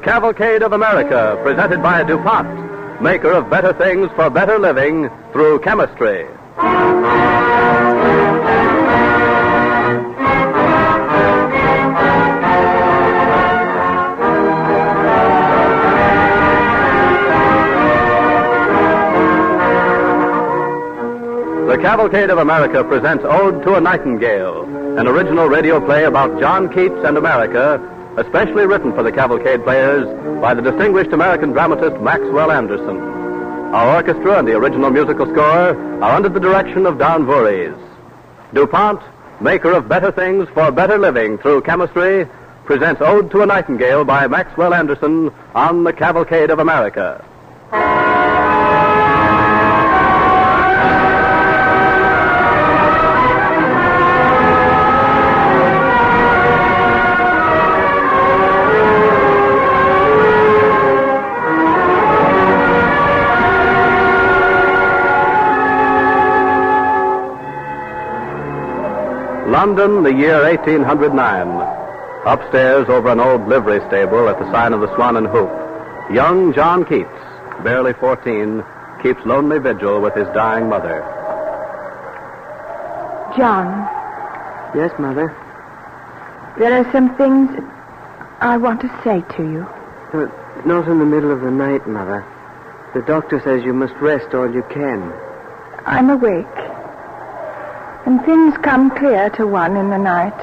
Cavalcade of America, presented by DuPont, maker of better things for better living through chemistry. The Cavalcade of America presents Ode to a Nightingale, an original radio play about John Keats and America, especially written for the Cavalcade players by the distinguished American dramatist Maxwell Anderson. Our orchestra and the original musical score are under the direction of Don Voorhees. DuPont, maker of better things for better living through chemistry, presents Ode to a Nightingale by Maxwell Anderson on the Cavalcade of America. London, the year 1809. Upstairs over an old livery stable at the sign of the Swan and Hoop, young John Keats, barely 14, keeps lonely vigil with his dying mother. John. Yes, Mother? There are some things I want to say to you. Not in the middle of the night, Mother. The doctor says you must rest all you can. I'm awake. And things come clear to one in the night.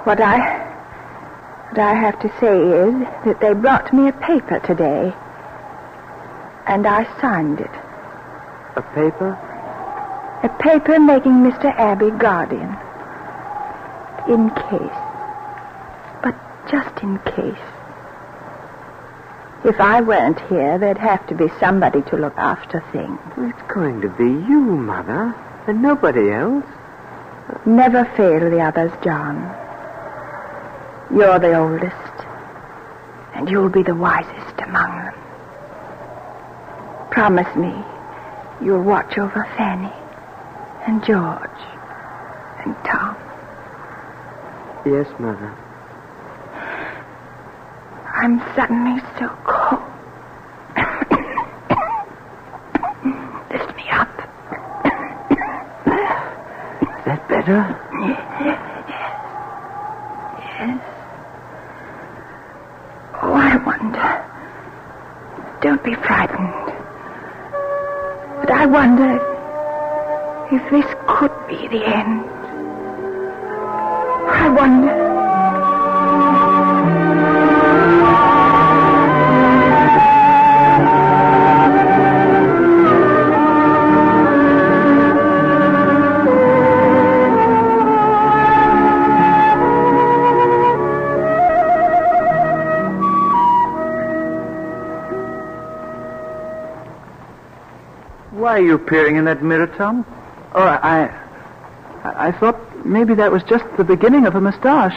What I have to say is that they brought me a paper today. And I signed it. A paper? A paper making Mr. Abbey guardian. In case. But just in case. If I weren't here, there'd have to be somebody to look after things. It's going to be you, Mother, and nobody else. Never fail the others, John. You're the oldest, and you'll be the wisest among them. Promise me you'll watch over Fanny and George and Tom. Yes, Mother. I'm suddenly so cold. Lift me up. Is that better? Yes. Oh, I wonder. Don't be frightened. But I wonder if this could be the end. I wonder... Why are you peering in that mirror, Tom? Oh, I thought maybe that was just the beginning of a mustache.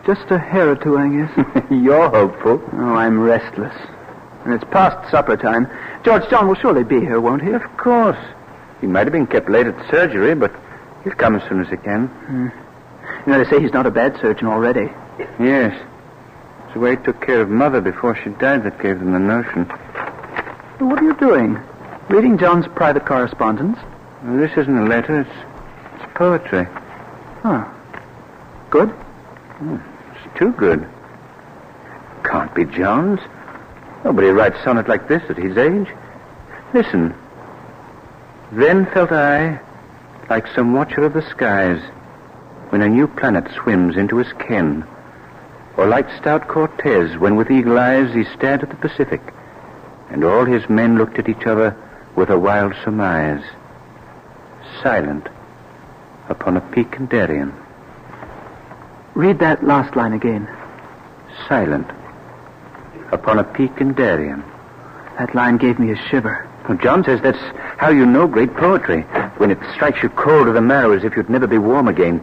Just a hair or two, I guess. You're hopeful. Oh, I'm restless. And it's past supper time. George John will surely be here, won't he? Of course. He might have been kept late at surgery, but he'll come as soon as he can. You know, they say he's not a bad surgeon already. Yes. It's the way he took care of Mother before she died that gave them the notion. Well, what are you doing? Reading John's private correspondence? Well, this isn't a letter. It's poetry. Oh. Good? It's too good. Can't be John's. Nobody writes sonnet like this at his age. Listen. Then felt I like some watcher of the skies when a new planet swims into his ken, or like stout Cortez when with eagle eyes he stared at the Pacific, and all his men looked at each other with a wild surmise, silent upon a peak in Darien. Read that last line again. Silent upon a peak in Darien. That line gave me a shiver. Well, John says that's how you know great poetry, when it strikes you cold to the marrow as if you'd never be warm again.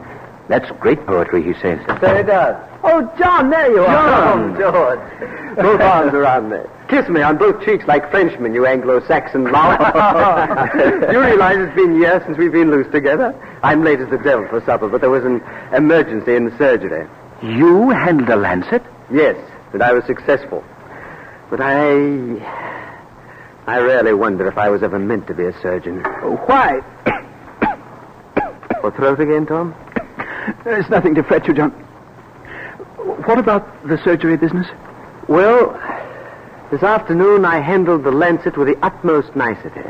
That's great poetry, he says. So it does. Oh, John, there you are. Oh, George. Both arms around me. Kiss me on both cheeks like Frenchmen, you Anglo-Saxon lout. You realize it's been years since we've been loose together? I'm late as the devil for supper, but there was an emergency in the surgery. You handled a lancet? Yes, that I was successful. But I rarely wonder if I was ever meant to be a surgeon. Why? Or throat again, Tom? There's nothing to fret you, John. What about the surgery business? Well, this afternoon I handled the lancet with the utmost nicety.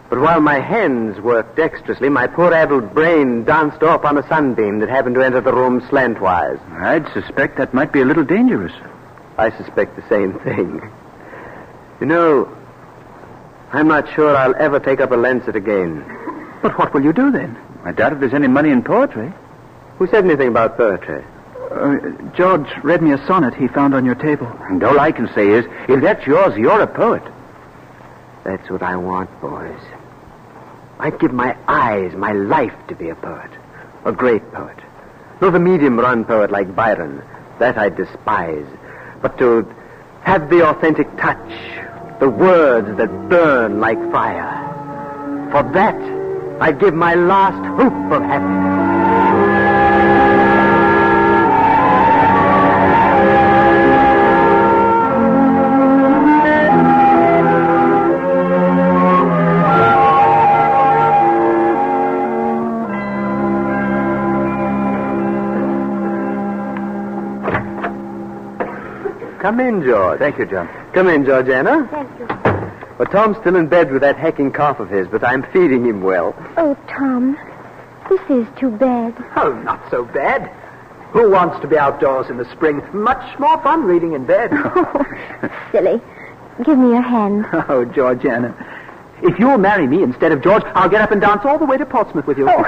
But while my hands worked dexterously, my poor addled brain danced off on a sunbeam that happened to enter the room slantwise. I'd suspect that might be a little dangerous. I suspect the same thing. You know, I'm not sure I'll ever take up a lancet again. But what will you do then? I doubt if there's any money in poetry. Who said anything about poetry? George read me a sonnet he found on your table. And all I can say is, if that's yours, you're a poet. That's what I want, boys. I'd give my eyes, my life to be a poet. A great poet. Not a medium-run poet like Byron. That I despise. But to have the authentic touch, the words that burn like fire. For that, I'd give my last hope of happiness. Come in, George. Thank you, John. Come in, Georgiana. Thank you. Well, Tom's still in bed with that hacking cough of his, but I'm feeding him well. Oh, Tom, this is too bad. Oh, not so bad. Who wants to be outdoors in the spring? Much more fun reading in bed. Oh, silly. Give me your hand. Oh, Georgiana. If you'll marry me instead of George, I'll get up and dance all the way to Portsmouth with you. Oh,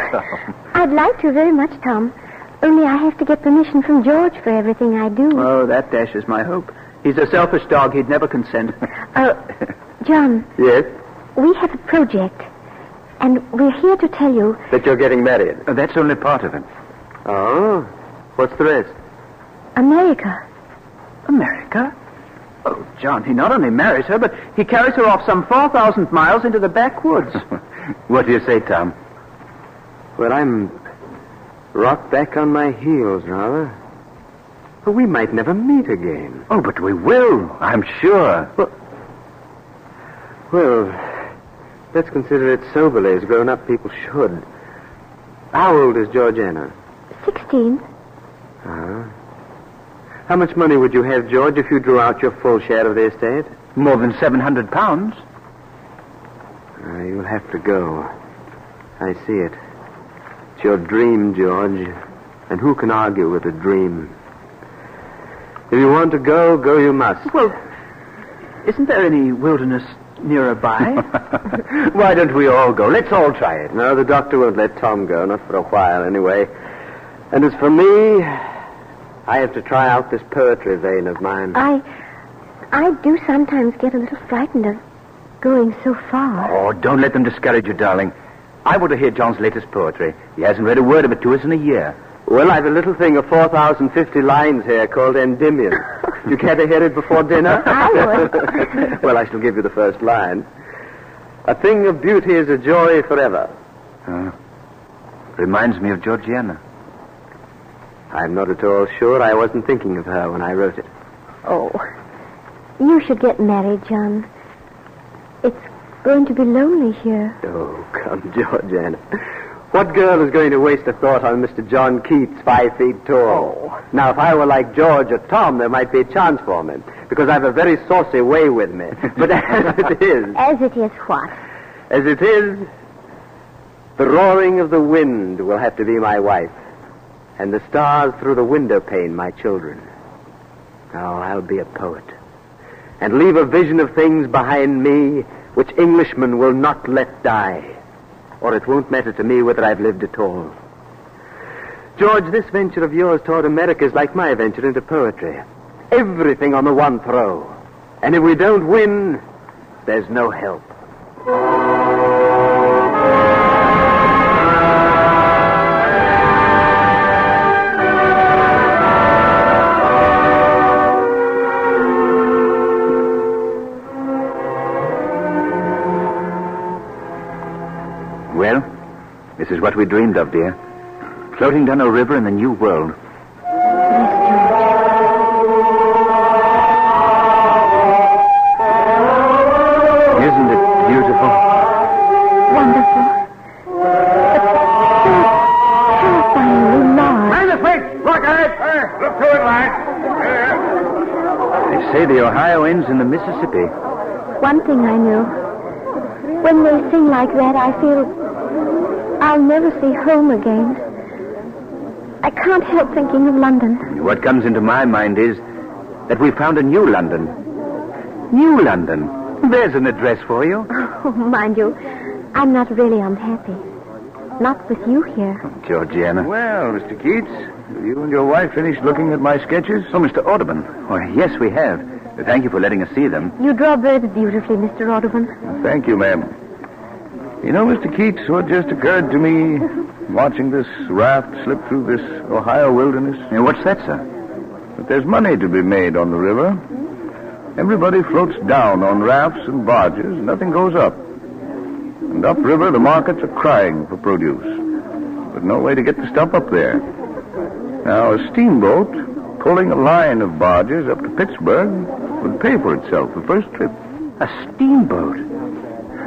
I'd like to very much, Tom. Only I have to get permission from George for everything I do. Oh, that dashes my hope. He's a selfish dog. He'd never consent. John. Yes? We have a project, and we're here to tell you... That you're getting married. That's only part of it. Oh? What's the rest? America. America? Oh, John, he not only marries her, but he carries her off some 4,000 miles into the backwoods. What do you say, Tom? Well, I'm rocked back on my heels, rather. But we might never meet again. Oh, but we will, I'm sure. Well, let's consider it soberly, as grown-up people should. How old is Georgiana? 16. How much money would you have, George, if you drew out your full share of the estate? More than £700. You'll have to go. I see it. It's your dream, George. And who can argue with a dream? If you want to go, go you must. Well, isn't there any wilderness nearby? Why don't we all go? Let's all try it. No, the doctor won't let Tom go, not for a while anyway. And as for me, I have to try out this poetry vein of mine. I do sometimes get a little frightened of going so far. Oh, don't let them discourage you, darling. I want to hear John's latest poetry. He hasn't read a word of it to us in a year. Well, I've a little thing of 4,050 lines here called Endymion. You care to hear it before dinner? I would. Well, I shall give you the first line. A thing of beauty is a joy forever. Reminds me of Georgiana. I'm not at all sure I wasn't thinking of her when I wrote it. Oh, you should get married, John. It's going to be lonely here. Oh, come, Georgiana. What girl is going to waste a thought on Mr. John Keats, 5 feet tall? Oh. Now, if I were like George or Tom, there might be a chance for me, because I've a very saucy way with me. But as it is... As it is what? As it is, the roaring of the wind will have to be my wife, and the stars through the window pane my children. Oh, I'll be a poet, and leave a vision of things behind me which Englishmen will not let die. Or it won't matter to me whether I've lived at all. George, this venture of yours toward America is like my venture into poetry. Everything on the one throw. And if we don't win, there's no help. Well, this is what we dreamed of, dear. Floating down a river in the new world. Yes, George. ends in the Mississippi. One thing I know. When they sing like that, I feel I'll never see home again. I can't help thinking of London. What comes into my mind is that we found a new London. New London. There's an address for you. Oh, mind you, I'm not really unhappy. Not with you here. Georgiana. Well, Mr. Keats, have you and your wife finished looking at my sketches? Oh, Mr. Audubon. Oh, yes, we have. Thank you for letting us see them. You draw birds beautifully, Mr. Audubon. Thank you, ma'am. You know, Mr. Keats, what just occurred to me watching this raft slip through this Ohio wilderness? And what's that, sir? That there's money to be made on the river. Everybody floats down on rafts and barges. Nothing goes up. And upriver, the markets are crying for produce. But no way to get the stuff up there. Now, a steamboat pulling a line of barges up to Pittsburgh would pay for itself the first trip. A steamboat?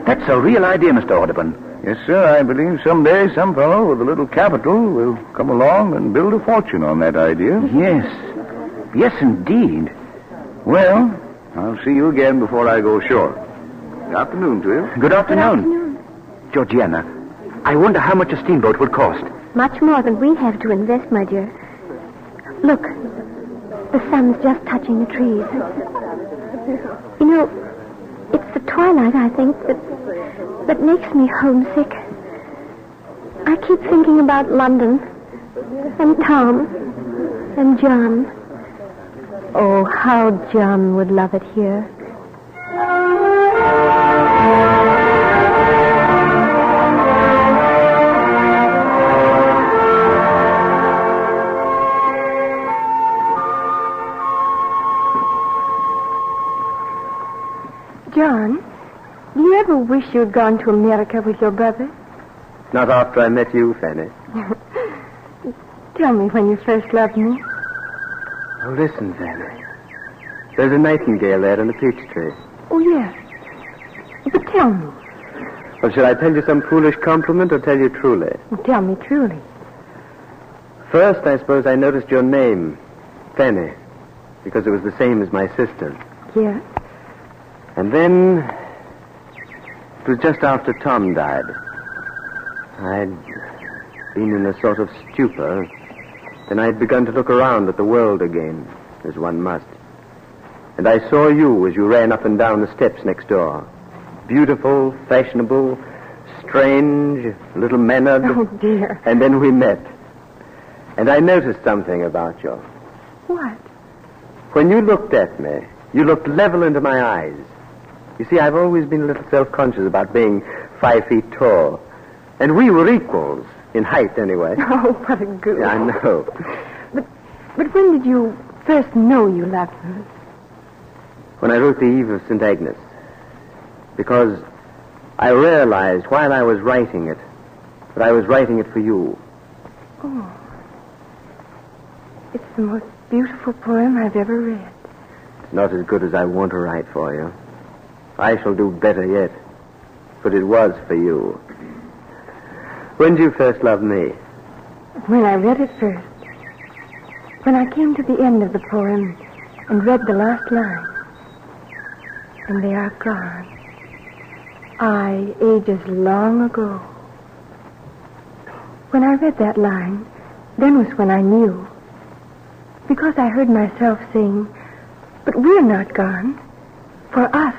That's a real idea, Mr. Audubon. Yes, sir. I believe someday some fellow with a little capital will come along and build a fortune on that idea. Yes. Yes, indeed. Well, I'll see you again before I go ashore. Good afternoon to you. Good afternoon. Georgiana, I wonder how much a steamboat would cost. Much more than we have to invest, my dear. Look, the sun's just touching the trees. You know, it's the twilight, I think, that makes me homesick. I keep thinking about London, and Tom, and John. Oh, how John would love it here. John, do you ever wish you'd gone to America with your brother? Not after I met you, Fanny. Tell me when you first loved me. Oh, listen, Fanny. There's a nightingale there in the peach tree. Oh, yes. But tell me. Well, should I tell you some foolish compliment or tell you truly? Tell me truly. First, I suppose I noticed your name, Fanny, because it was the same as my sister. Yes? And then, it was just after Tom died. I'd been in a sort of stupor. Then I'd begun to look around at the world again, as one must. And I saw you as you ran up and down the steps next door. Beautiful, fashionable, strange, a little mannered. Oh, dear. And then we met. And I noticed something about you. What? When you looked at me, you looked level into my eyes. You see, I've always been a little self-conscious about being 5 feet tall. And we were equals, in height anyway. Oh, what a goose. I know. But when did you first know you loved me? When I wrote the Eve of St. Agnes. Because I realized while I was writing it, that I was writing it for you. Oh. It's the most beautiful poem I've ever read. It's not as good as I want to write for you. I shall do better yet. But it was for you. When did you first love me? When I read it first. When I came to the end of the poem and read the last line. And they are gone. I, ages long ago. When I read that line, then was when I knew. Because I heard myself saying, but we're not gone. For us,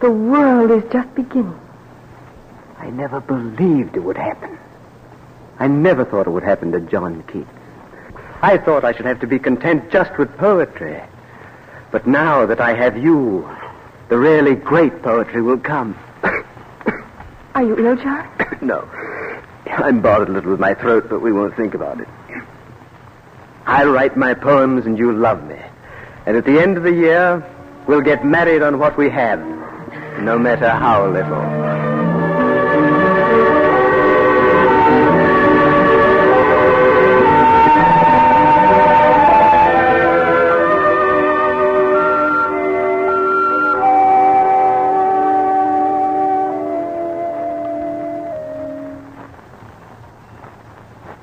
the world is just beginning. I never believed it would happen. I never thought it would happen to John Keats. I thought I should have to be content just with poetry. But now that I have you, the really great poetry will come. Are you ill, John? No. I'm bothered a little with my throat, but we won't think about it. I'll write my poems and you'll love me. And at the end of the year, we'll get married on what we have, no matter how little.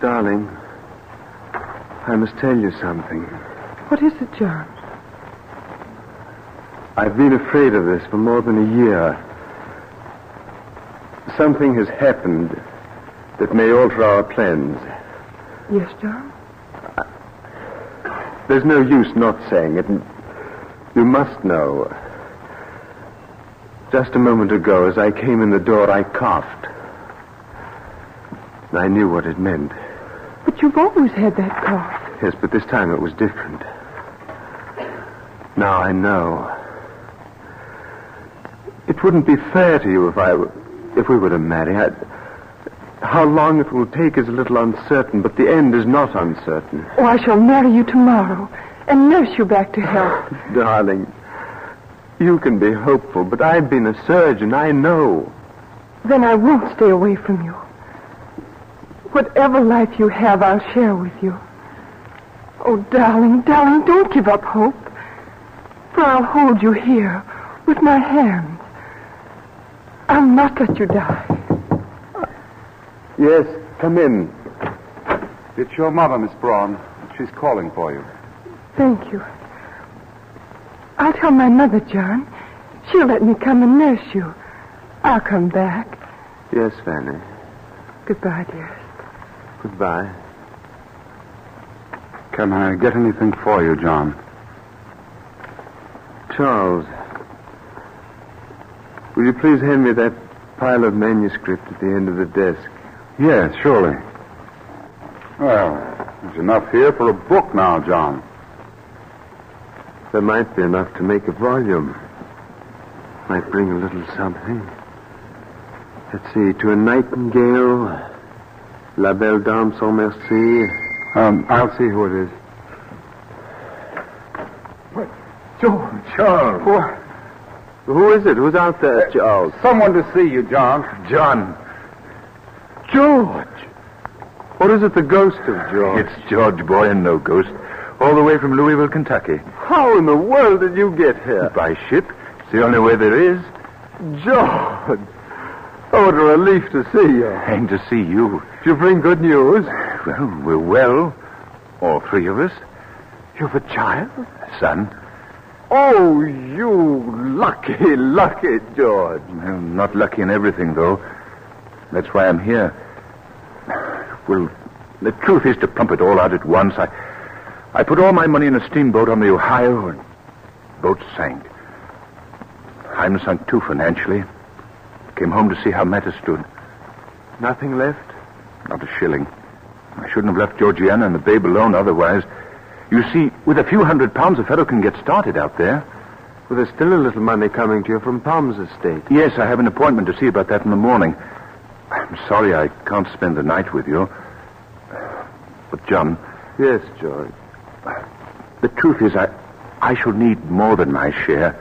Darling, I must tell you something. What is it, John? I've been afraid of this for more than a year. Something has happened that may alter our plans. Yes, John? There's no use not saying it, and you must know. Just a moment ago, as I came in the door, I coughed. And I knew what it meant. But you've always had that cough. Yes, but this time it was different. Now I know. It wouldn't be fair to you if we were to marry. How long it will take is a little uncertain, but the end is not uncertain. Oh, I shall marry you tomorrow and nurse you back to health. Darling, you can be hopeful, but I've been a surgeon. I know. Then I won't stay away from you. Whatever life you have, I'll share with you. Oh, darling, darling, don't give up hope. For I'll hold you here with my hands. I'll not let you die. Yes, come in. It's your mother, Miss Braun. She's calling for you. Thank you. I'll tell my mother, John. She'll let me come and nurse you. I'll come back. Yes, Fanny. Goodbye, dearest. Goodbye. Can I get anything for you, John? Charles, will you please hand me that pile of manuscript at the end of the desk? Yes, surely. Well, there's enough here for a book now, John. There might be enough to make a volume. Might bring a little something. Let's see. To a Nightingale, La Belle Dame sans Merci. I'll see who it is. What? Charles. What? Who is it? Who's out there, Charles? Someone to see you, John. John. George. What is it, the ghost of George? It's George, boy, and no ghost. All the way from Louisville, Kentucky. How in the world did you get here? By ship. It's the only way there is. George. Oh, what a relief to see you. And to see you. Did you bring good news? Well, we're well. All three of us. You've a child? Son. Oh, you lucky, lucky George. Well, not lucky in everything, though. That's why I'm here. Well, the truth is, to pump it all out at once, I put all my money in a steamboat on the Ohio, and the boat sank. I'm sunk too financially. Came home to see how matters stood. Nothing left? Not a shilling. I shouldn't have left Georgiana and the babe alone otherwise. You see, with a few £100, a fellow can get started out there. Well, there's still a little money coming to you from Palm's estate. Yes, I have an appointment to see about that in the morning. I'm sorry I can't spend the night with you. But, John... Yes, George. The truth is, I shall need more than my share.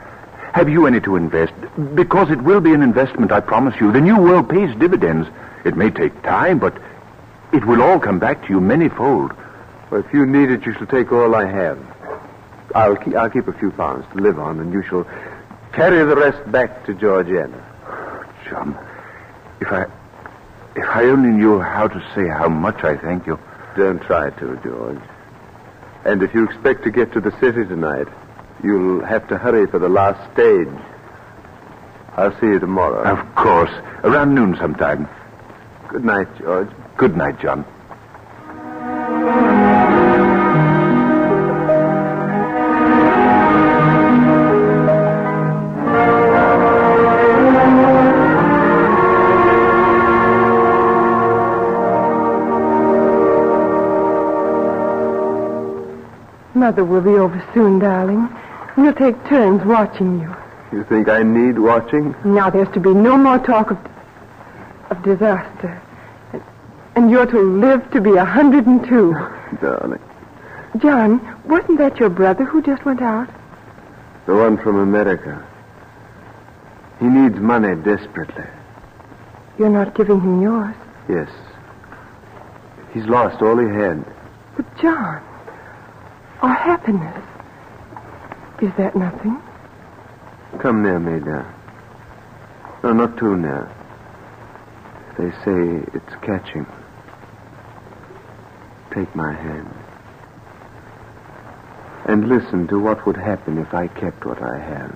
Have you any to invest? Because it will be an investment, I promise you. The new world pays dividends. It may take time, but it will all come back to you manyfold. Well, if you need it, you shall take all I have. I'll keep a few pounds to live on, and you shall carry the rest back to Georgiana. John, if I only knew how to say how much I thank you. Don't try to, George. And if you expect to get to the city tonight, you'll have to hurry for the last stage. I'll see you tomorrow. Of course. Around noon sometime. Good night, George. Good night, John. Mother will be over soon, darling. We'll take turns watching you. You think I need watching? Now there's to be no more talk of disaster. And you're to live to be 102. Darling. John, wasn't that your brother who just went out? The one from America. He needs money desperately. You're not giving him yours. Yes. He's lost all he had. But, John, our happiness. Is that nothing? Come near me, dear. No, not too near. They say it's catching. Take my hand. And listen to what would happen if I kept what I have.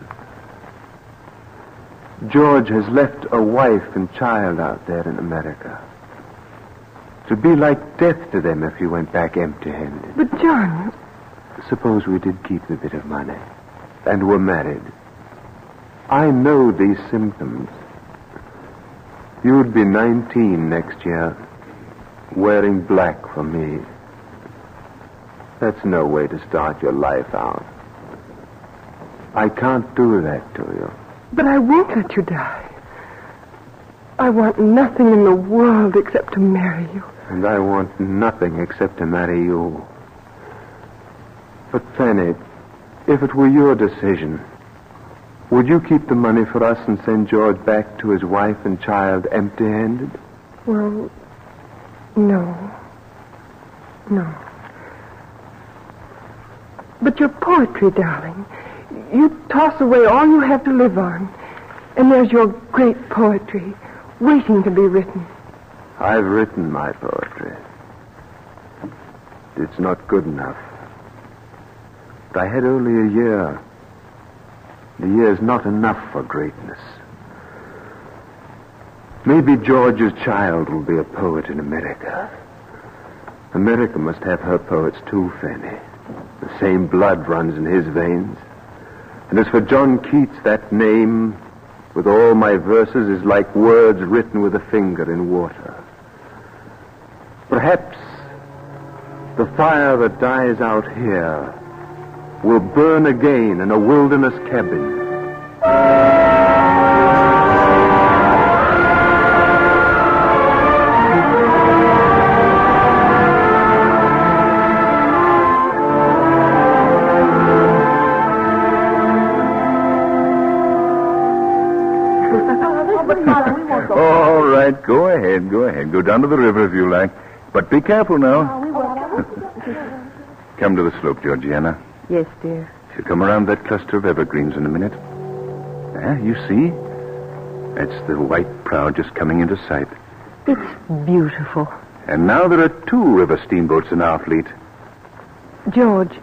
George has left a wife and child out there in America. It would be like death to them if he went back empty-handed. But, John... Suppose we did keep the bit of money and were married. I know these symptoms. You'd be 19 next year, wearing black for me. That's no way to start your life out. I can't do that to you. But I won't let you die. I want nothing in the world except to marry you. And I want nothing except to marry you. But, Fanny, if it were your decision, would you keep the money for us and send George back to his wife and child empty-handed? Well, no. No. But your poetry, darling, you toss away all you have to live on, and there's your great poetry waiting to be written. I've written my poetry. It's not good enough. But I had only a year. The year's not enough for greatness. Maybe George's child will be a poet in America. America must have her poets too, Fanny. The same blood runs in his veins. And as for John Keats, that name, with all my verses, is like words written with a finger in water. Perhaps the fire that dies out here will burn again in a wilderness cabin. All right, go ahead. Go down to the river if you like. But be careful now. Come to the slope, Georgiana. Yes, dear. She'll come around that cluster of evergreens in a minute. There, you see? That's the white prow just coming into sight. It's beautiful. And now there are 2 river steamboats in our fleet. George,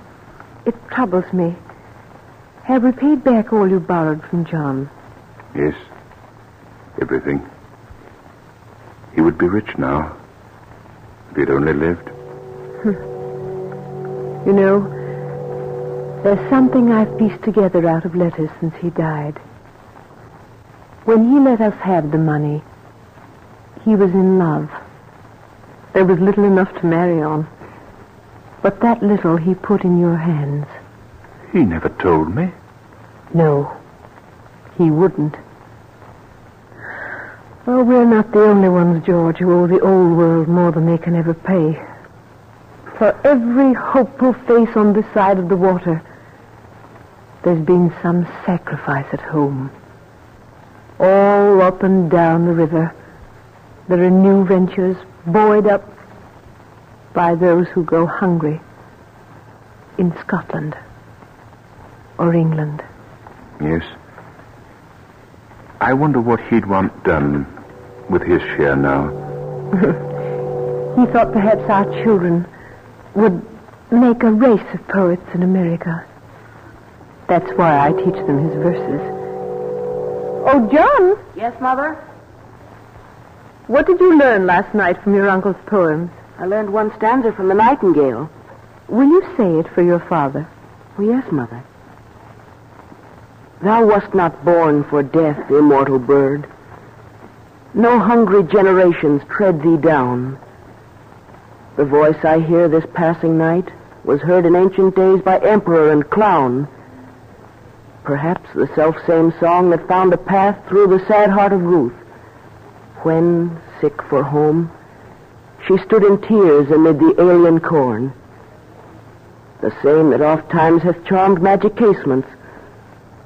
it troubles me. Have we paid back all you borrowed from John? Yes. Everything. He would be rich now. If he'd only lived. You know, there's something I've pieced together out of letters since he died. When he let us have the money, he was in love. There was little enough to marry on. But that little he put in your hands. He never told me. No, he wouldn't. Oh, we're not the only ones, George, who owe the old world more than they can ever pay. For every hopeful face on this side of the water, there's been some sacrifice at home. All up and down the river, there are new ventures buoyed up by those who go hungry in Scotland or England. Yes. I wonder what he'd want done with his share now. He thought perhaps our children would make a race of poets in America. That's why I teach them his verses. Oh, John! Yes, Mother? What did you learn last night from your uncle's poems? I learned one stanza from the Nightingale. Will you say it for your father? Oh, yes, Mother. Thou wast not born for death, immortal bird. No hungry generations tread thee down. The voice I hear this passing night was heard in ancient days by emperor and clown. Perhaps the selfsame song that found a path through the sad heart of Ruth, when, sick for home, she stood in tears amid the alien corn. The same that oft times hath charmed magic casements,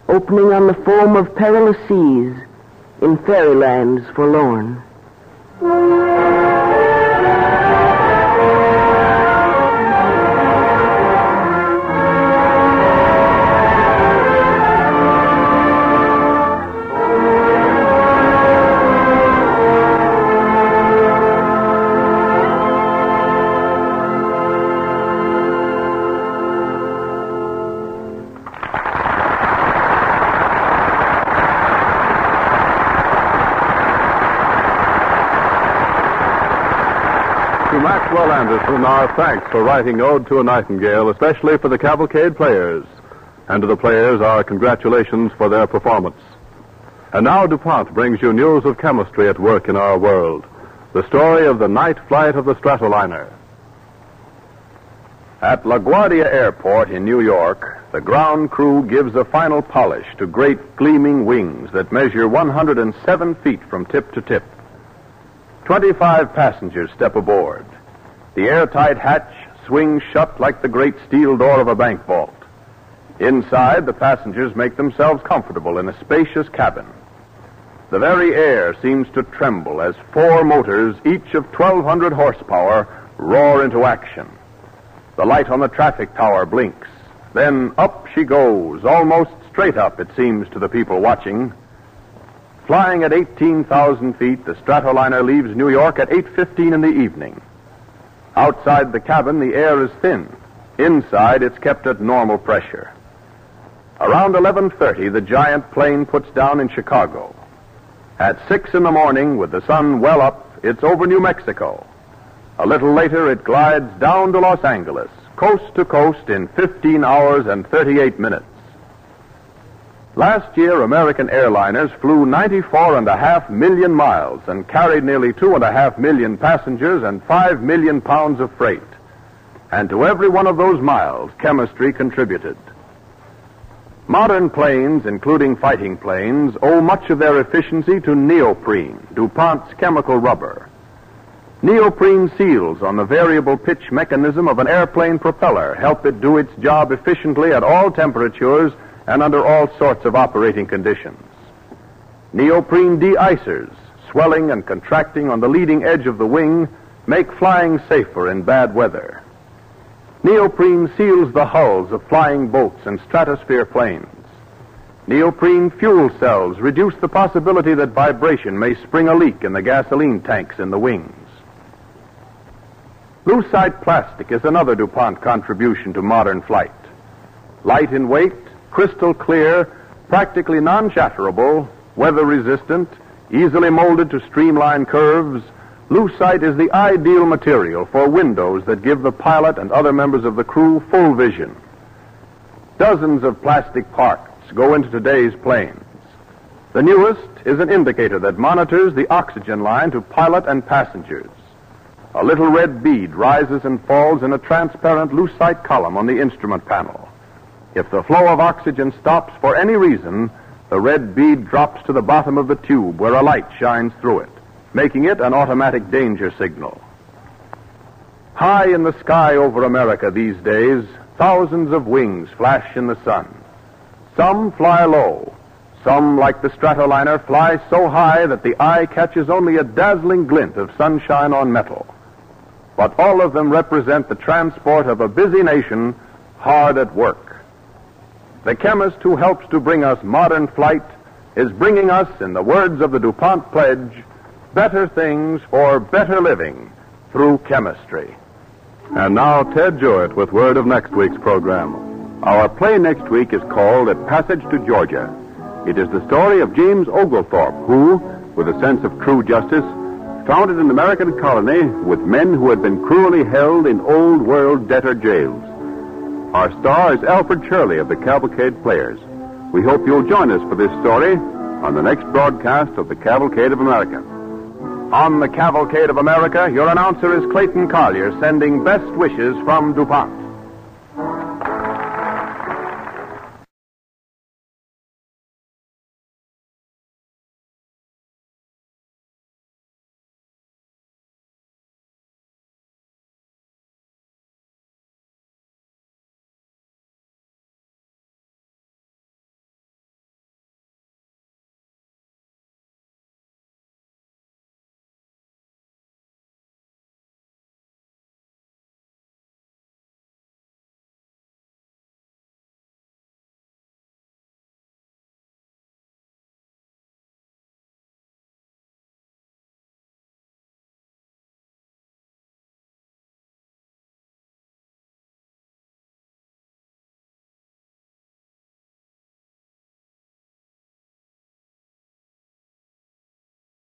opening on the foam of perilous seas in fairylands forlorn. Maxwell Anderson our thanks for writing Ode to a Nightingale, especially for the Cavalcade players. And to the players, our congratulations for their performance. And now DuPont brings you news of chemistry at work in our world. The story of the night flight of the Stratoliner. At LaGuardia Airport in New York, the ground crew gives a final polish to great gleaming wings that measure 107 feet from tip to tip. 25 passengers step aboard. The airtight hatch swings shut like the great steel door of a bank vault. Inside, the passengers make themselves comfortable in a spacious cabin. The very air seems to tremble as 4 motors, each of 1,200 horsepower, roar into action. The light on the traffic tower blinks. Then up she goes, almost straight up, it seems to the people watching. Flying at 18,000 feet, the Stratoliner leaves New York at 8:15 in the evening. Outside the cabin, the air is thin. Inside, it's kept at normal pressure. Around 11:30, the giant plane puts down in Chicago. At 6 in the morning, with the sun well up, it's over New Mexico. A little later, it glides down to Los Angeles, coast to coast in 15 hours and 38 minutes. Last year, American airliners flew 94.5 million miles and carried nearly 2.5 million passengers and 5 million pounds of freight. And to every one of those miles, chemistry contributed. Modern planes, including fighting planes, owe much of their efficiency to neoprene, DuPont's chemical rubber. Neoprene seals on the variable pitch mechanism of an airplane propeller help it do its job efficiently at all temperatures and under all sorts of operating conditions. Neoprene de-icers, swelling and contracting on the leading edge of the wing, make flying safer in bad weather. Neoprene seals the hulls of flying boats and stratosphere planes. Neoprene fuel cells reduce the possibility that vibration may spring a leak in the gasoline tanks in the wings. Lucite plastic is another DuPont contribution to modern flight. Light in weight, crystal clear, practically non-shatterable, weather-resistant, easily molded to streamline curves, Lucite is the ideal material for windows that give the pilot and other members of the crew full vision. Dozens of plastic parts go into today's planes. The newest is an indicator that monitors the oxygen line to pilot and passengers. A little red bead rises and falls in a transparent lucite column on the instrument panel. If the flow of oxygen stops for any reason, the red bead drops to the bottom of the tube where a light shines through it, making it an automatic danger signal. High in the sky over America these days, thousands of wings flash in the sun. Some fly low. Some, like the Stratoliner, fly so high that the eye catches only a dazzling glint of sunshine on metal. But all of them represent the transport of a busy nation hard at work. The chemist who helps to bring us modern flight is bringing us, in the words of the DuPont pledge, better things for better living through chemistry. And now Ted Jewett with word of next week's program. Our play next week is called A Passage to Georgia. It is the story of James Oglethorpe, who, with a sense of true justice, founded an American colony with men who had been cruelly held in old-world debtor jails. Our star is Alfred Shirley of the Cavalcade Players. We hope you'll join us for this story on the next broadcast of the Cavalcade of America. On the Cavalcade of America, your announcer is Clayton Collier, sending best wishes from DuPont.